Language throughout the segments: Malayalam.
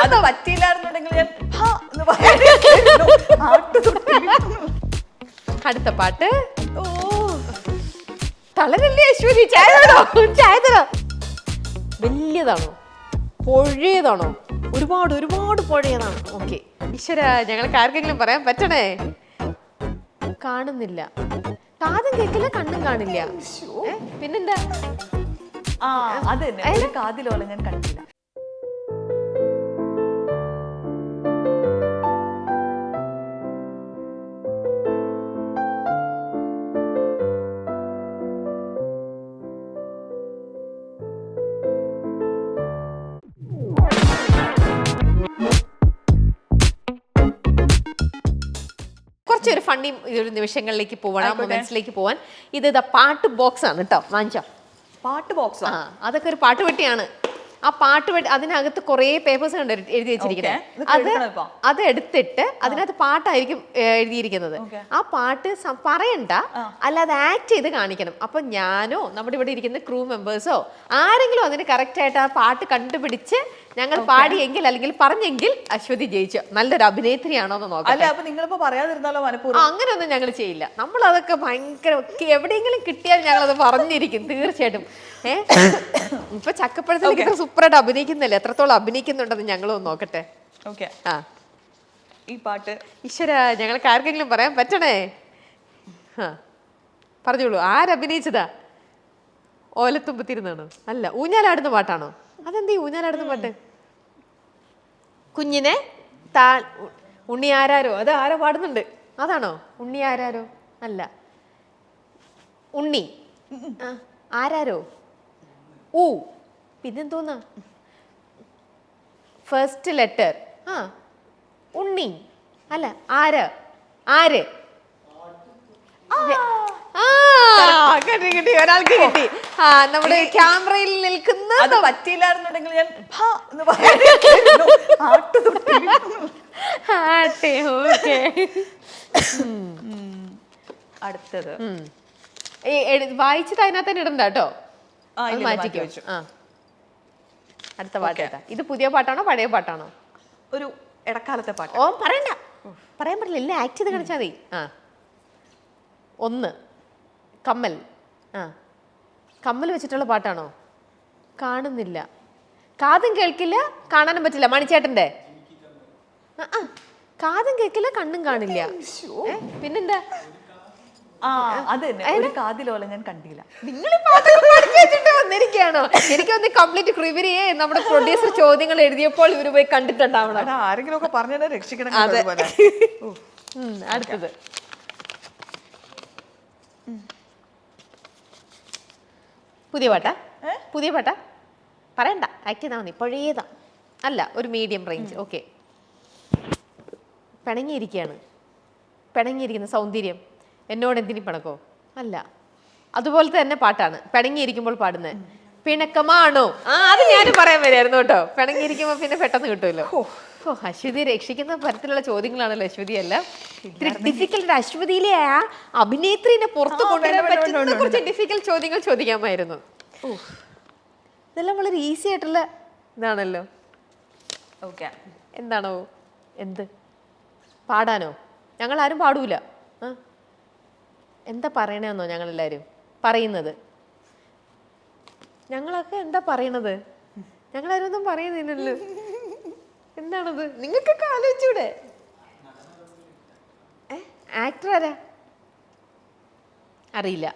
അത് പറ്റിയില്ലായിരുന്നുണ്ടെങ്കിൽ ഞാൻ ഹാ എന്ന് പറയായിരുന്നു. അടുത്ത പാട്ട്. ഓ തളരല്ലേ അശ്വതി, ചായ തരോ? ചായ തരോ? വലിയതാണോ, പൊഴിയതാണോ? ഒരുപാട് ഒരുപാട് പൊഴിയതാണ്. ഓക്കെ ഈശ്വര, ഞങ്ങൾക്ക് ആർക്കെങ്കിലും പറയാൻ പറ്റണേ. കാണുന്നില്ല, കാതും കേൾക്കില്ല, കണ്ണും കാണില്ല. പിന്നെന്താ? ആ അത് തന്നെ, ഒരു കാതിലോല ഞാൻ കണ്ടില്ല. കുറച്ചൊരു ഫണ്ണി ഒരു നിമിഷങ്ങളിലേക്ക് പോവാണ്, മൊമെന്റ്സിലേക്ക് പോവാൻ. ഇത് പാട്ട് ബോക്സ് ആണ് കേട്ടോ, വാങ്ങിച്ചോ. പാട്ട് ബോക്സ്. ആ അതൊക്കെ ഒരു പാട്ട് പെട്ടിയാണ്. ആ പാട്ട് പെട്ടി അതിനകത്ത് കുറേ പേപ്പേഴ്സ് കണ്ട് എഴുതി വെച്ചിരിക്കുന്നത്. അത് എടുത്തിട്ട് അതിനകത്ത് പാട്ടായിരിക്കും എഴുതിയിരിക്കുന്നത്. ആ പാട്ട് പറയണ്ട, അല്ലാതെ ആക്ട് ചെയ്ത് കാണിക്കണം. അപ്പൊ ഞാനോ നമ്മുടെ ഇവിടെ ഇരിക്കുന്ന ക്രൂ മെമ്പേഴ്സോ ആരെങ്കിലും അതിന് കറക്റ്റ് ആയിട്ട് ആ പാട്ട് കണ്ടുപിടിച്ച് ഞങ്ങൾ പാടിയെങ്കിൽ അല്ലെങ്കിൽ പറഞ്ഞെങ്കിൽ അശ്വതി ജയിച്ചു. നല്ലൊരു അഭിനേത്രിയാണോ എന്ന് നോക്കാം. അങ്ങനെയൊന്നും ഞങ്ങൾ ചെയ്യില്ല. നമ്മൾ അതൊക്കെ ഭയങ്കര എവിടെയെങ്കിലും കിട്ടിയാൽ ഞങ്ങളത് പറഞ്ഞിരിക്കും തീർച്ചയായിട്ടും. ഇപ്പൊ ചക്കപ്പഴത്തിലേക്ക് ഇത്ര സൂപ്പറായിട്ട് അഭിനയിക്കുന്നില്ല, എത്രത്തോളം അഭിനയിക്കുന്നുണ്ടെന്ന് ഞങ്ങളൊന്ന് നോക്കട്ടെ. ആ ഈ പാട്ട് ഈശ്വര, ഞങ്ങൾക്ക് ആർക്കെങ്കിലും പറയാൻ പറ്റണേ. പറഞ്ഞോളൂ, ആരഭിനയിച്ചതാ? ഓലത്തുമ്പത്തിരുന്നാണോ? അല്ല, ഊഞ്ഞാലാടുന്ന പാട്ടാണോ? അതെന്താ ഈ ഊഞ്ഞാലാടുന്ന പാട്ട്? കുഞ്ഞിനെ ഉണ്ണി ആരാരോ, അത് ആരോ പാടുന്നുണ്ട്, അതാണോ? ഉണ്ണി ആരാരോ? അല്ല, ഉണ്ണി ആരാരോ. ഊ പിന്നെന്തോന്നാ? First letter. ആ ഉണ്ണി അല്ല, ആര് ആര്? കിട്ടി കിട്ടി, ഒരാൾക്ക് കിട്ടി. ആ നമ്മുടെ ക്യാമറയിൽ നിൽക്കുന്ന. അത് പറ്റിയില്ലായിരുന്നുണ്ടെങ്കിൽ ഞാൻ ഹാ എന്ന് പറയായിരുന്നു. അടുത്തത് വായിച്ചിട്ട് അതിനകത്ത് തന്നെ ഇടണ്ട കേട്ടോ, മാറ്റിക്കോ. അടുത്ത പാട്ട് ഏതാ? ഇത് പുതിയ പാട്ടാണോ പഴയ പാട്ടാണോ? ഒരു ഇടക്കാലത്തെ പാട്ട്. ഓ പറയണ്ട, പറയാൻ പറ്റില്ല, എല്ലാം ആക്ട് ചെയ്ത് കാണിച്ചാൽ മതി. ആ ഒന്ന് കമ്മൽ. ആ കമ്മൽ വെച്ചിട്ടുള്ള പാട്ടാണോ? കാണുന്നില്ല, കാതും കേൾക്കില്ല, കാണാനും പറ്റില്ല. മണിച്ചേട്ടന്റെ കാതും കേൾക്കില്ല, കണ്ണും കാണില്ല. പിന്നെന്താ? ആ അത് തന്നെ, ഒരു കാതിലോല ഞാൻ കണ്ടില്ല. നിങ്ങൾ വന്നിരിക്കുകയാണോ? എനിക്കൊന്ന് കംപ്ലീറ്റ് ക്രിവരിയെ നമ്മുടെ പ്രൊഡ്യൂസർ ചോദ്യങ്ങൾ എഴുതിയപ്പോൾ ഇവര് പോയി കണ്ടിട്ടുണ്ടാവണം. ആരെങ്കിലും ഒക്കെ പറഞ്ഞാൽ രക്ഷിക്കണം. അടുത്തത് പുതിയ പാട്ടാ? പുതിയ പാട്ടാ? പറയണ്ട, ആക്ട് ചെയ്താൽ മതി. പഴയതാ? അല്ല, ഒരു മീഡിയം റേഞ്ച്. ഓക്കെ. പിണങ്ങിയിരിക്കുകയാണ്, പിണങ്ങിയിരിക്കുന്ന സൗന്ദര്യം എന്നോട് എന്തിനി പിണക്കോ? അല്ല, അതുപോലത്തെ തന്നെ പാട്ടാണ്, പിണങ്ങിയിരിക്കുമ്പോൾ പാടുന്നത്. പിണക്കമാണോ? ആ അത് ഞാനും പറയാൻ വരായിരുന്നു കേട്ടോ. പിണങ്ങിയിരിക്കുമ്പോ പിന്നെ പെട്ടെന്ന് കിട്ടുമല്ലോ. ഓ അശ്വതി രക്ഷിക്കുന്ന തരത്തിലുള്ള ചോദ്യങ്ങളാണല്ലോ അശ്വതി. അല്ല ഡിഫിക്കൽട്ട്. അശ്വതിയിലെ ആ അഭിനേത്രിനെ പുറത്തു കൊണ്ടുവരാൻ പറ്റുന്ന കുറച്ച് ഡിഫിക്കൽട്ട് ചോദ്യങ്ങൾ ചോദിക്കാമായിരുന്നു. ഇതെല്ലാം വളരെ ഈസി ആയിട്ടുള്ള ഇതാണല്ലോ. ഓക്കെ, എന്താണോ? എന്ത് പാടാനോ? ഞങ്ങൾ ആരും പാടൂല. എന്താ പറയണെന്നോ ഞങ്ങളെല്ലാവരും പറയുന്നത്? ഞങ്ങളൊക്കെ എന്താ പറയണത്? ഞങ്ങളാരും ഒന്നും പറയുന്നില്ലല്ലോ. എന്താണത്? നിങ്ങൾക്കൊക്കെ ആലോചിച്ചൂടെ? ആക്ടർ ആരാ? അറിയില്ല,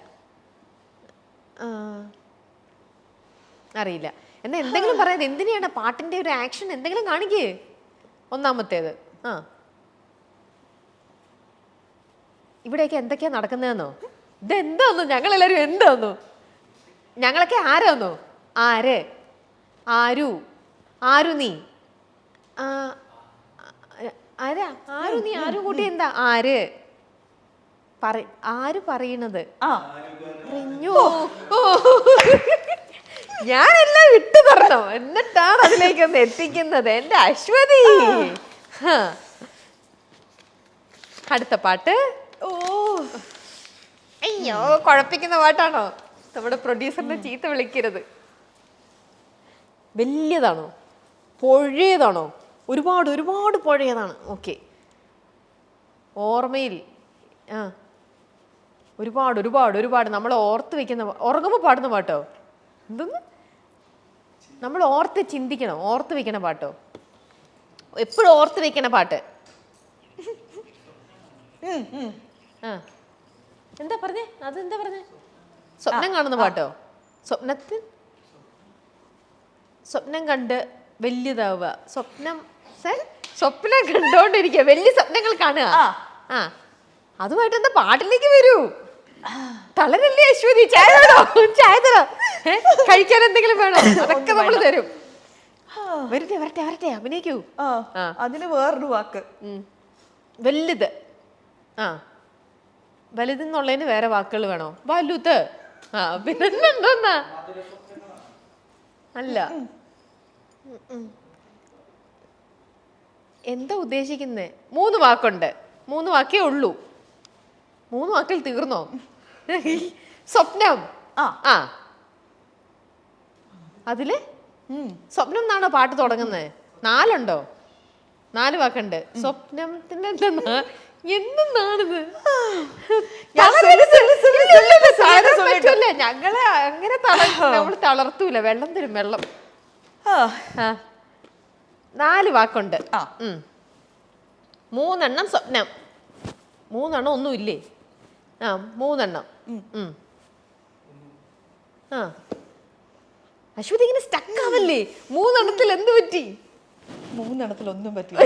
അറിയില്ല. എന്നാ എന്തെങ്കിലും പറയാതെ എന്തിനാണ് പാട്ടിന്റെ ഒരു ആക്ഷൻ എന്തെങ്കിലും കാണിക്കേ. ഒന്നാമത്തേത് ഇവിടെയൊക്കെ എന്തൊക്കെയാ നടക്കുന്നതെന്നോ? ഇതെന്താന്നോ? ഞങ്ങളെല്ലാവരും എന്താന്നോ? ഞങ്ങളൊക്കെ ആരാന്നോ? ആര്? ആരു? ആരു നീ? ആരാ? ആരു നീ? ആരു കൂട്ടി എന്താ? ആര് ആര് പറയണത്? ഞാനെല്ലാം വിട്ടു തരണോ? എന്നിട്ടാണ് അതിലേക്കൊന്ന് എത്തിക്കുന്നത് എന്റെ അശ്വതി. അടുത്ത പാട്ട്. ഓ അയ്യോ, കുഴപ്പിക്കുന്ന പാട്ടാണോ? നമ്മുടെ പ്രൊഡ്യൂസറിനെ ചീത്ത വിളിക്കരുത്. വലിയതാണോ? പഴയതാണോ? ഒരുപാട് ഒരുപാട് പഴയതാണ്. ഓക്കെ. ഓർമ്മയിൽ ആ ഒരുപാട് ഒരുപാട് ഒരുപാട് നമ്മൾ ഓർത്ത് വെക്കുന്ന, ഉറങ്ങുമ്പോൾ പാടുന്ന പാട്ടോ? എന്തൊന്ന്? നമ്മൾ ഓർത്ത് ചിന്തിക്കണം, ഓർത്ത് വെക്കണ പാട്ടോ? എപ്പോഴും ഓർത്ത് വെക്കണ പാട്ട്. ആ എന്താ പറഞ്ഞേ? അതെന്താ പറഞ്ഞേ? സ്വപ്നം കാണുന്ന പാട്ടോ? സ്വപ്നം കണ്ട് വലുതാവുക. സ്വപ്നം കണ്ടോണ്ടിരിക്കുക, വലിയ സ്വപ്നങ്ങൾ കാണുക. ആ അതുമായിട്ട് എന്താ പാട്ടിലേക്ക് വരൂ. തളരല്ലേ അശ്വതി? ചായ വേണോ? ചായ തരാം. കഴിക്കാൻ എന്തെങ്കിലും വേണോ? അതൊക്കെ നമ്മൾ തരും. വരട്ടെ വരട്ടെ വരട്ടെ, അഭിനയിക്കൂ. അതിന് വേറൊരു വാക്ക്. വലുത്. ആ വലുതെന്നുള്ളതിന് വേറെ വാക്കുകൾ വേണോ? വലുത്. ആ പിന്നെ എന്തോന്നാ? അല്ല, എന്താ ഉദ്ദേശിക്കുന്നേ? 3 വാക്കുണ്ട്. 3 വാക്കേ ഉള്ളൂ. 3 വാക്കിൽ തീർന്നോ? സ്വപ്നം. ആ അതില് സ്വപ്നം എന്നാണോ പാട്ട് തുടങ്ങുന്നത്? 4 ഉണ്ടോ? 4 വാക്കുണ്ട്. സ്വപ്നത്തിന്റെ എന്തെന്നാണിത്? ഞങ്ങളെ അങ്ങനെ നമ്മൾ തളർത്തൂല. വെള്ളം തരും, വെള്ളം. 4 വാക്കുണ്ട്. 3 എണ്ണം സ്വപ്നം. 3 എണ്ണം ഒന്നും ഇല്ലേ? 3 എണ്ണം. അശ്വതി ഇങ്ങനെ സ്റ്റക്ക് ആവല്ലേ? 3 എണ്ണത്തിൽ എന്ത് പറ്റി? 3 എണ്ണത്തിൽ ഒന്നും പറ്റില്ല.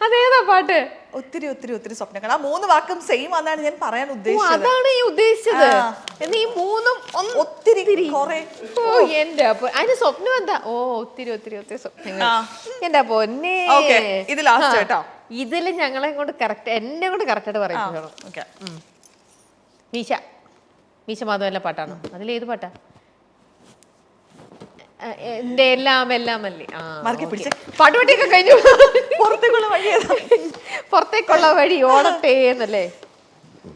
അതേതാ പാട്ട്? ഒത്തിരി ഒത്തിരി ഒത്തിരി സ്വപ്നങ്ങൾ. ആ 3 വാക്കും സെയിം ആണെന്നാണ് ഞാൻ പറയാൻ ഉദ്ദേശിച്ചത്. അതാണ് ഈ ഉദ്ദേശിച്ചത്. ഈ 3ഉം ഒത്തിരി കുറെ. ഓ എന്റെ അതിന് സ്വപ്നം എന്താ? ഓ ഒത്തിരി ഒത്തിരി ഒത്തിരി സ്വപ്നങ്ങൾ. എന്റെ പൊന്നേ. ഇത് ലാസ്റ്റ് കേട്ടോ. ഇതില് ഞങ്ങളെ കൊണ്ട് കറക്റ്റ്, എന്നെ കൊണ്ട് കറക്റ്റ് ആയിട്ട് പറയണം. മീശ മാധവന്റെ പാട്ടാണോ? അതിലേത് പാട്ടാ? എന്റെ എല്ലാം എല്ലാം അല്ലേ? പാട്ടുപട്ടിയൊക്കെ കഴിഞ്ഞു. പുറത്തേക്കുള്ള വഴി ഓടട്ടെ എന്നല്ലേ?